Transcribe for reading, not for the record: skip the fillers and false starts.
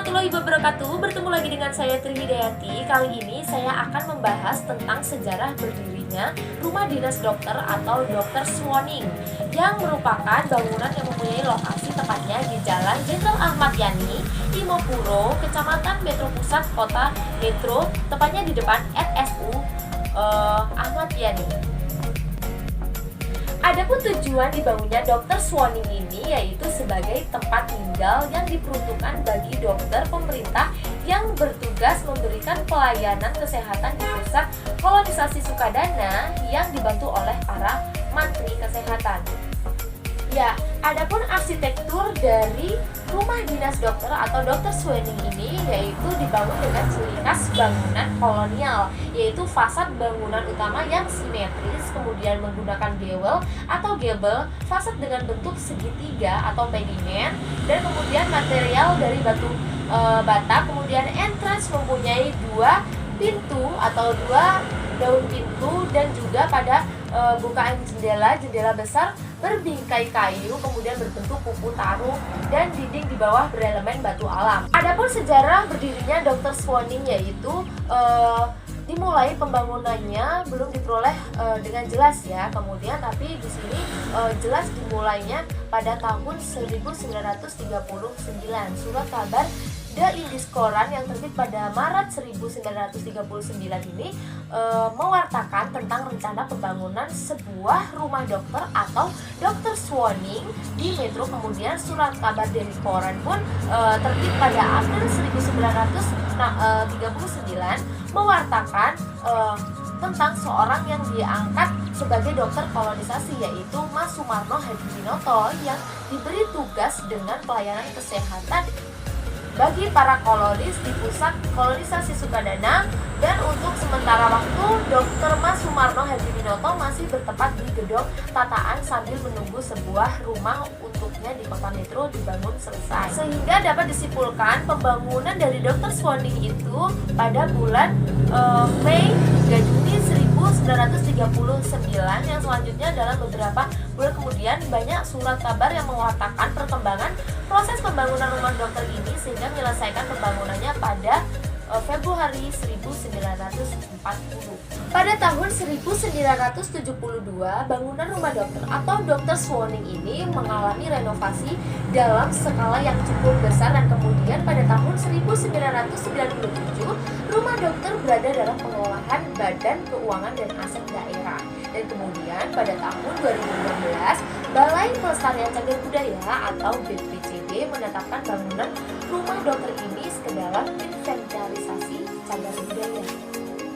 warahmatullahi wabarakatuh. Bertemu lagi dengan saya Tri Hidayati. Kali ini saya akan membahas tentang sejarah berdirinya Rumah Dinas Dokter atau Dr. Suwoning, yang merupakan bangunan yang mempunyai lokasi tepatnya di Jalan Jenderal Ahmad Yani, Imopuro, Kecamatan Metro Pusat, Kota Metro, tepatnya di depan RSU Ahmad Yani. Adapun tujuan dibangunnya Dr. Suwoning ini yaitu sebagai tempat tinggal yang diperuntukkan bagi dokter pemerintah yang bertugas memberikan pelayanan kesehatan di pusat kolonisasi Sukadana yang dibantu oleh para Menteri Kesehatan. Ya, adapun arsitektur dari Rumah Dinas Dokter atau Dr. Suwoning ini yaitu dibangun dengan ciri khas bangunan kolonial, yaitu fasad bangunan utama yang simetris, kemudian menggunakan dewel atau gable, fasad dengan bentuk segitiga atau pediment, dan kemudian material dari batu bata. Kemudian entrance mempunyai dua pintu atau dua daun pintu, dan juga pada bukaan jendela besar berbingkai kayu, kemudian berbentuk kupu taruh, dan dinding di bawah berelemen batu alam. Adapun sejarah berdirinya Dr. Suwoning yaitu dimulai pembangunannya belum diperoleh dengan jelas ya. Kemudian tapi di sini jelas dimulainya pada tahun 1939. Surat kabar The Indis Koran yang terbit pada Maret 1939 ini mewartakan tentang rencana pembangunan sebuah rumah dokter atau Dr. Suwoning di Metro. Kemudian surat kabar dari Koran pun terbit pada April 1939 mewartakan tentang seorang yang diangkat sebagai dokter kolonisasi, yaitu Mas Sumarno Hadiminoto, yang diberi tugas dengan pelayanan kesehatan bagi para kolonis di pusat kolonisasi Sukadana. Dan untuk sementara waktu Dr. Mas Sumarno Hadiminoto masih bertempat di gedung tataan sambil menunggu sebuah rumah untuknya di kota Metro dibangun selesai. Sehingga dapat disimpulkan pembangunan dari Dr. Suwoning itu pada bulan Mei hingga Juni 1939, yang selanjutnya dalam beberapa bulan kemudian banyak surat kabar yang mengatakan perkembangan proses pembangunan rumah dokter ini sehingga menyelesaikan pembangunannya pada Februari 1940. Pada tahun 1972, bangunan rumah dokter atau Dr. Suwoning ini mengalami renovasi dalam skala yang cukup besar, dan kemudian pada tahun 1997 rumah dokter berada dalam pengelolaan Badan Keuangan dan Aset Daerah. Dan kemudian pada tahun 2015 Balai Pelestarian Cagar Budaya atau BPCB menetapkan bangunan rumah dokter ini ke dalam inventarisasi